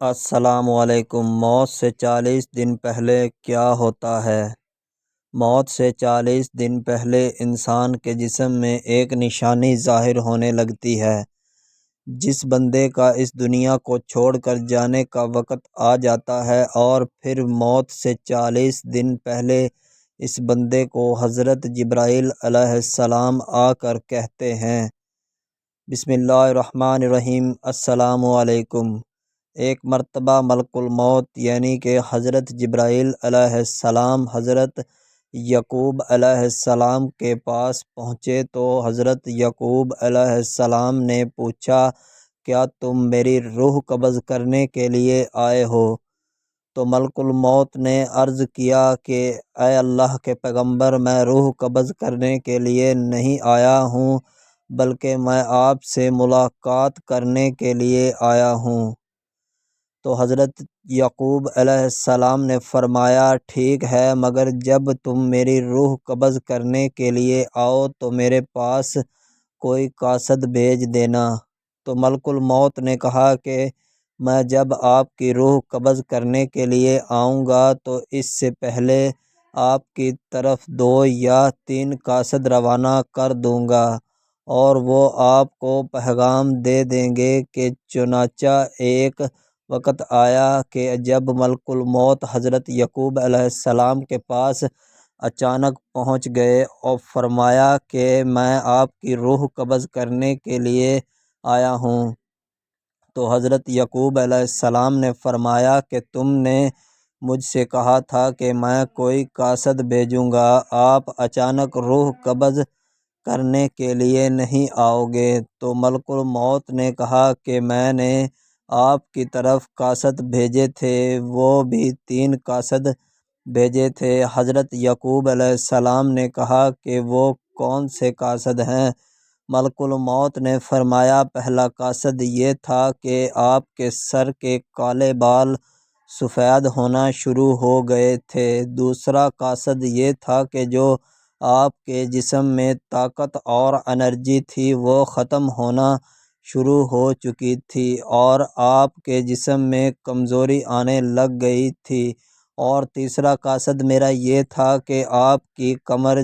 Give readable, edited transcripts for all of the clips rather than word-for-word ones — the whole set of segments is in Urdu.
السلام علیکم۔ موت سے 40 دن پہلے کیا ہوتا ہے؟ موت سے 40 دن پہلے انسان کے جسم میں ایک نشانی ظاہر ہونے لگتی ہے۔ جس بندے کا اس دنیا کو چھوڑ کر جانے کا وقت آ جاتا ہے اور پھر موت سے 40 دن پہلے اس بندے کو حضرت جبرائیل علیہ السلام آ کر کہتے ہیں، بسم اللہ الرحمن الرحیم، السلام علیکم۔ ایک مرتبہ ملک الموت یعنی کہ حضرت جبرائیل علیہ السلام حضرت یعقوب علیہ السلام کے پاس پہنچے تو حضرت یعقوب علیہ السلام نے پوچھا، کیا تم میری روح قبض کرنے کے لیے آئے ہو؟ تو ملک الموت نے عرض کیا کہ اے اللہ کے پیغمبر، میں روح قبض کرنے کے لیے نہیں آیا ہوں بلکہ میں آپ سے ملاقات کرنے کے لیے آیا ہوں۔ تو حضرت یعقوب علیہ السلام نے فرمایا، ٹھیک ہے، مگر جب تم میری روح قبض کرنے کے لیے آؤ تو میرے پاس کوئی قاصد بھیج دینا۔ تو ملک الموت نے کہا کہ میں جب آپ کی روح قبض کرنے کے لیے آؤں گا تو اس سے پہلے آپ کی طرف 2 یا 3 قاصد روانہ کر دوں گا اور وہ آپ کو پیغام دے دیں گے کہ چنانچہ ایک وقت آیا کہ جب ملک الموت حضرت یعقوب علیہ السلام کے پاس اچانک پہنچ گئے اور فرمایا کہ میں آپ کی روح قبض کرنے کے لیے آیا ہوں۔ تو حضرت یعقوب علیہ السلام نے فرمایا کہ تم نے مجھ سے کہا تھا کہ میں کوئی قاصد بھیجوں گا، آپ اچانک روح قبض کرنے کے لیے نہیں آؤ گے۔ تو ملک الموت نے کہا کہ میں نے آپ کی طرف قاصد بھیجے تھے، وہ بھی 3 قاصد بھیجے تھے۔ حضرت یعقوب علیہ السلام نے کہا کہ وہ کون سے قاصد ہیں؟ ملک الموت نے فرمایا، پہلا قاصد یہ تھا کہ آپ کے سر کے کالے بال سفید ہونا شروع ہو گئے تھے، دوسرا قاصد یہ تھا کہ جو آپ کے جسم میں طاقت اور انرجی تھی وہ ختم ہونا شروع ہو چکی تھی اور آپ کے جسم میں کمزوری آنے لگ گئی تھی، اور تیسرا قاصد میرا یہ تھا کہ آپ کی کمر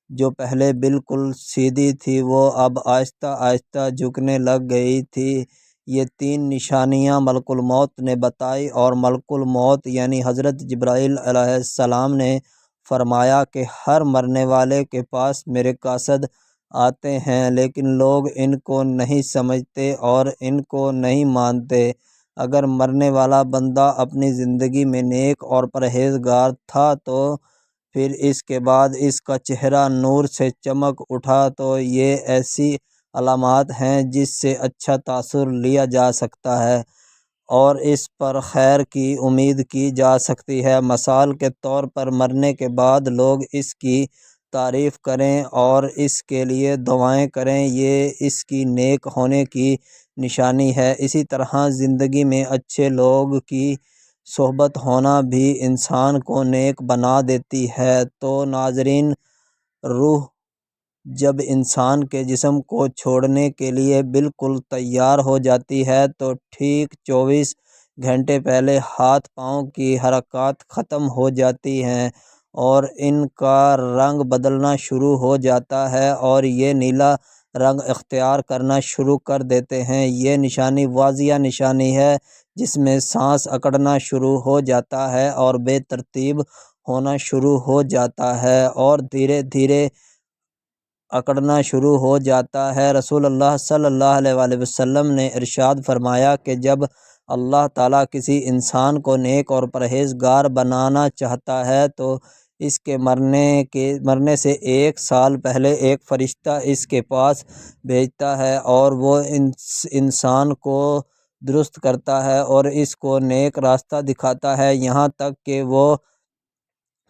جو پہلے بالکل سیدھی تھی وہ اب آہستہ آہستہ جھکنے لگ گئی تھی۔ یہ 3 نشانیاں ملک الموت نے بتائی اور ملک الموت یعنی حضرت جبرائیل علیہ السلام نے فرمایا کہ ہر مرنے والے کے پاس میرے قاصد آتے ہیں، لیکن لوگ ان کو نہیں سمجھتے اور ان کو نہیں مانتے۔ اگر مرنے والا بندہ اپنی زندگی میں نیک اور پرہیزگار تھا تو پھر اس کے بعد اس کا چہرہ نور سے چمک اٹھا تو یہ ایسی علامات ہیں جس سے اچھا تاثر لیا جا سکتا ہے اور اس پر خیر کی امید کی جا سکتی ہے۔ مثال کے طور پر مرنے کے بعد لوگ اس کی تعریف کریں اور اس کے لیے دعائیں کریں، یہ اس کی نیک ہونے کی نشانی ہے۔ اسی طرح زندگی میں اچھے لوگ کی صحبت ہونا بھی انسان کو نیک بنا دیتی ہے۔ تو ناظرین، روح جب انسان کے جسم کو چھوڑنے کے لیے بالکل تیار ہو جاتی ہے تو ٹھیک 24 گھنٹے پہلے ہاتھ پاؤں کی حرکات ختم ہو جاتی ہیں اور ان کا رنگ بدلنا شروع ہو جاتا ہے اور یہ نیلا رنگ اختیار کرنا شروع کر دیتے ہیں۔ یہ نشانی واضح نشانی ہے جس میں سانس اکڑنا شروع ہو جاتا ہے اور بے ترتیب ہونا شروع ہو جاتا ہے اور دھیرے دھیرے اکڑنا شروع ہو جاتا ہے۔ رسول اللہ صلی اللہ علیہ وآلہ وسلم نے ارشاد فرمایا کہ جب اللہ تعالیٰ کسی انسان کو نیک اور پرہیزگار بنانا چاہتا ہے تو اس کے مرنے سے 1 سال پہلے ایک فرشتہ اس کے پاس بھیجتا ہے اور وہ انسان کو درست کرتا ہے اور اس کو نیک راستہ دکھاتا ہے یہاں تک کہ وہ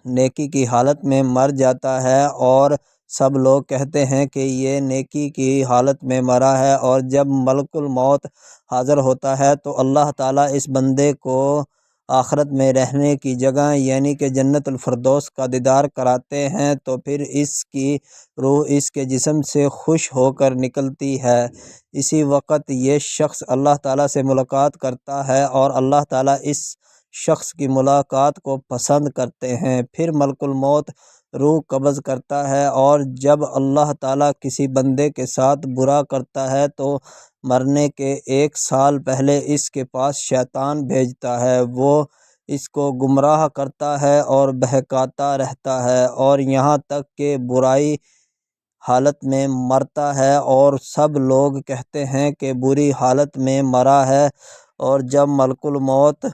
نیکی کی حالت میں مر جاتا ہے اور سب لوگ کہتے ہیں کہ یہ نیکی کی حالت میں مرا ہے، اور جب ملک الموت حاضر ہوتا ہے تو اللہ تعالیٰ اس بندے کو آخرت میں رہنے کی جگہ یعنی کہ جنت الفردوس کا دیدار کراتے ہیں تو پھر اس کی روح اس کے جسم سے خوش ہو کر نکلتی ہے۔ اسی وقت یہ شخص اللہ تعالیٰ سے ملاقات کرتا ہے اور اللہ تعالیٰ اس شخص کی ملاقات کو پسند کرتے ہیں۔ پھر ملک الموت روح قبض کرتا ہے، اور جب اللہ تعالیٰ کسی بندے کے ساتھ برا کرتا ہے تو مرنے کے 1 سال پہلے اس کے پاس شیطان بھیجتا ہے۔ وہ اس کو گمراہ کرتا ہے اور بہکاتا رہتا ہے، اور یہاں تک کہ برائی حالت میں مرتا ہے، اور سب لوگ کہتے ہیں کہ بری حالت میں مرا ہے۔ اور جب ملک الموت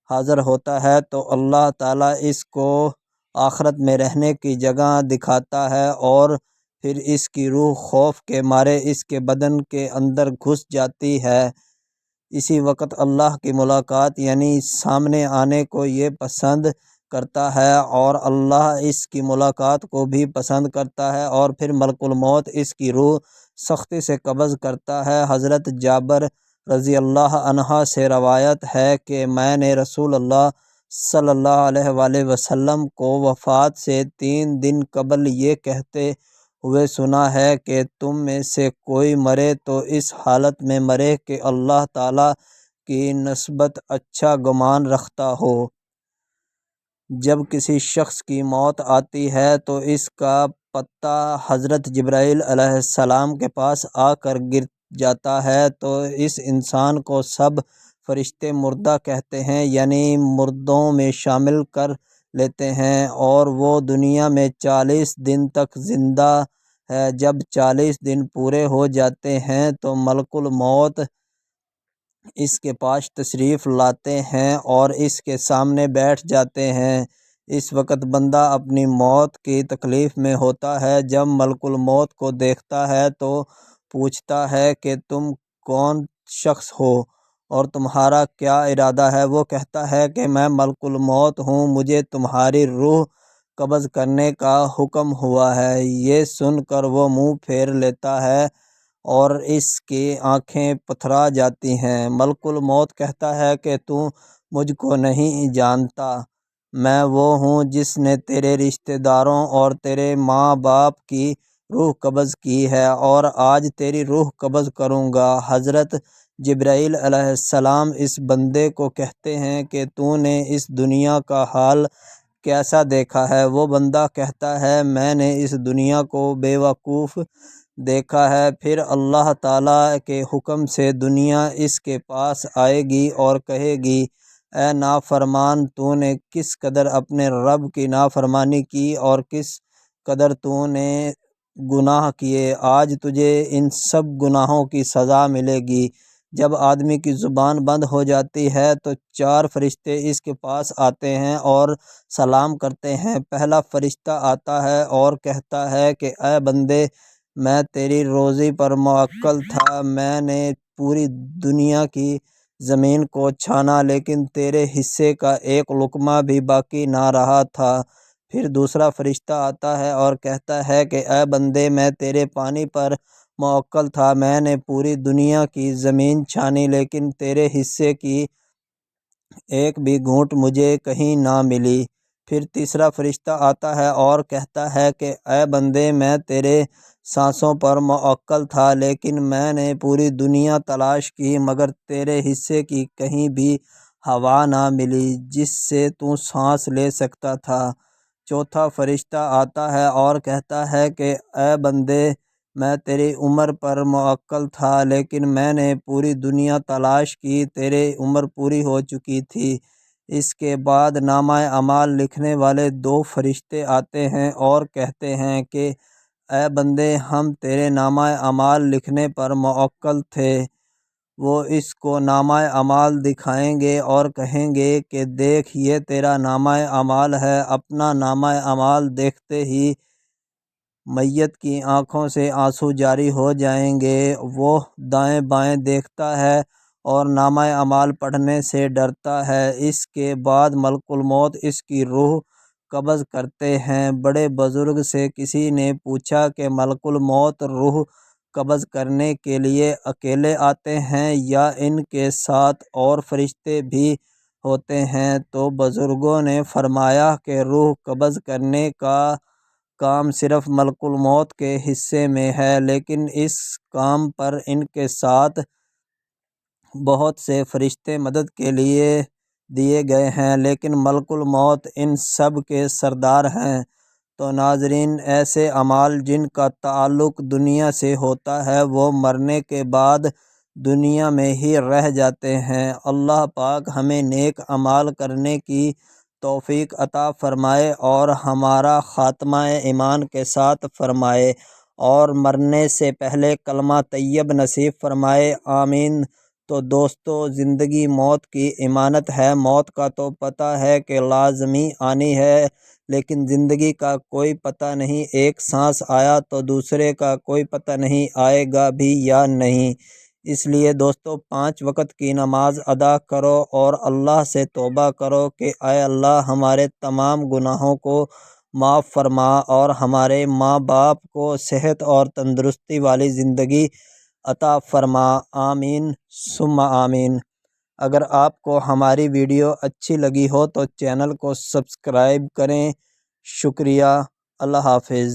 حاضر ہوتا ہے تو اللہ تعالیٰ اس کو آخرت میں رہنے کی جگہ دکھاتا ہے، اور پھر اس کی روح خوف کے مارے اس کے بدن کے اندر گھس جاتی ہے۔ اسی وقت اللہ کی ملاقات یعنی سامنے آنے کو یہ پسند کرتا ہے، اور اللہ اس کی ملاقات کو بھی پسند کرتا ہے، اور پھر ملک الموت اس کی روح سختی سے قبض کرتا ہے۔ حضرت جابر رضی اللہ عنہ سے روایت ہے کہ میں نے رسول اللہ صلی اللہ علیہ وآلہ وسلم کو وفات سے 3 دن قبل یہ کہتے ہوئے سنا ہے کہ تم میں سے کوئی مرے تو اس حالت میں مرے کہ اللہ تعالیٰ کی نسبت اچھا گمان رکھتا ہو۔ جب کسی شخص کی موت آتی ہے تو اس کا پتا حضرت جبرائیل علیہ السلام کے پاس آ کر گر جاتا ہے تو اس انسان کو سب فرشتے مردہ کہتے ہیں، یعنی مردوں میں شامل کر لیتے ہیں، اور وہ دنیا میں 40 دن تک زندہ ہے۔ جب 40 دن پورے ہو جاتے ہیں تو ملک الموت اس کے پاس تشریف لاتے ہیں اور اس کے سامنے بیٹھ جاتے ہیں۔ اس وقت بندہ اپنی موت کی تکلیف میں ہوتا ہے۔ جب ملک الموت کو دیکھتا ہے تو پوچھتا ہے کہ تم کون شخص ہو اور تمہارا کیا ارادہ ہے؟ وہ کہتا ہے کہ میں ملک الموت ہوں، مجھے تمہاری روح قبض کرنے کا حکم ہوا ہے۔ یہ سن کر وہ منہ پھیر لیتا ہے اور اس کی آنکھیں پتھرا جاتی ہیں۔ ملک الموت کہتا ہے کہ تو مجھ کو نہیں جانتا، میں وہ ہوں جس نے تیرے رشتہ داروں اور تیرے ماں باپ کی روح قبض کی ہے، اور آج تیری روح قبض کروں گا۔ حضرت جبرائیل علیہ السلام اس بندے کو کہتے ہیں کہ تو نے اس دنیا کا حال کیسا دیکھا ہے؟ وہ بندہ کہتا ہے میں نے اس دنیا کو بے وقوف دیکھا ہے۔ پھر اللہ تعالیٰ کے حکم سے دنیا اس کے پاس آئے گی اور کہے گی اے نافرمان، تو نے کس قدر اپنے رب کی نافرمانی کی اور کس قدر تو نے گناہ کیے، آج تجھے ان سب گناہوں کی سزا ملے گی۔ جب آدمی کی زبان بند ہو جاتی ہے تو 4 فرشتے اس کے پاس آتے ہیں اور سلام کرتے ہیں۔ پہلا فرشتہ آتا ہے اور کہتا ہے کہ اے بندے، میں تیری روزی پر موکل تھا، میں نے پوری دنیا کی زمین کو چھانا لیکن تیرے حصے کا ایک لقمہ بھی باقی نہ رہا تھا۔ پھر دوسرا فرشتہ آتا ہے اور کہتا ہے کہ اے بندے، میں تیرے پانی پر موکل تھا، میں نے پوری دنیا کی زمین چھانی لیکن تیرے حصے کی ایک بھی گھونٹ مجھے کہیں نہ ملی۔ پھر تیسرا فرشتہ آتا ہے اور کہتا ہے کہ اے بندے، میں تیرے سانسوں پر موکل تھا لیکن میں نے پوری دنیا تلاش کی مگر تیرے حصے کی کہیں بھی ہوا نہ ملی جس سے تو سانس لے سکتا تھا۔ چوتھا فرشتہ آتا ہے اور کہتا ہے کہ اے بندے، میں تیری عمر پر موکل تھا لیکن میں نے پوری دنیا تلاش کی، تیری عمر پوری ہو چکی تھی۔ اس کے بعد نامہ اعمال لکھنے والے 2 فرشتے آتے ہیں اور کہتے ہیں کہ اے بندے، ہم تیرے نامہ اعمال لکھنے پر موکل تھے۔ وہ اس کو نامہ اعمال دکھائیں گے اور کہیں گے کہ دیکھ، یہ تیرا نامہ اعمال ہے۔ اپنا نامہ اعمال دیکھتے ہی میت کی آنکھوں سے آنسو جاری ہو جائیں گے۔ وہ دائیں بائیں دیکھتا ہے اور نامہ اعمال پڑھنے سے ڈرتا ہے۔ اس کے بعد ملک الموت اس کی روح قبض کرتے ہیں۔ بڑے بزرگ سے کسی نے پوچھا کہ ملک الموت روح قبض کرنے کے لیے اکیلے آتے ہیں یا ان کے ساتھ اور فرشتے بھی ہوتے ہیں تو بزرگوں نے فرمایا کہ روح قبض کرنے کا کام صرف ملک الموت کے حصے میں ہے، لیکن اس کام پر ان کے ساتھ بہت سے فرشتے مدد کے لیے دیے گئے ہیں، لیکن ملک الموت ان سب کے سردار ہیں۔ تو ناظرین، ایسے اعمال جن کا تعلق دنیا سے ہوتا ہے وہ مرنے کے بعد دنیا میں ہی رہ جاتے ہیں۔ اللہ پاک ہمیں نیک اعمال کرنے کی توفیق عطا فرمائے اور ہمارا خاتمہ ایمان کے ساتھ فرمائے اور مرنے سے پہلے کلمہ طیب نصیب فرمائے، آمین۔ تو دوستو، زندگی موت کی امانت ہے۔ موت کا تو پتہ ہے کہ لازمی آنی ہے، لیکن زندگی کا کوئی پتہ نہیں، ایک سانس آیا تو دوسرے کا کوئی پتہ نہیں آئے گا بھی یا نہیں۔ اس لیے دوستو، 5 وقت کی نماز ادا کرو اور اللہ سے توبہ کرو کہ اے اللہ ہمارے تمام گناہوں کو معاف فرما اور ہمارے ماں باپ کو صحت اور تندرستی والی زندگی عطا فرما، آمین ثم آمین۔ اگر آپ کو ہماری ویڈیو اچھی لگی ہو تو چینل کو سبسکرائب کریں۔ شکریہ، اللہ حافظ۔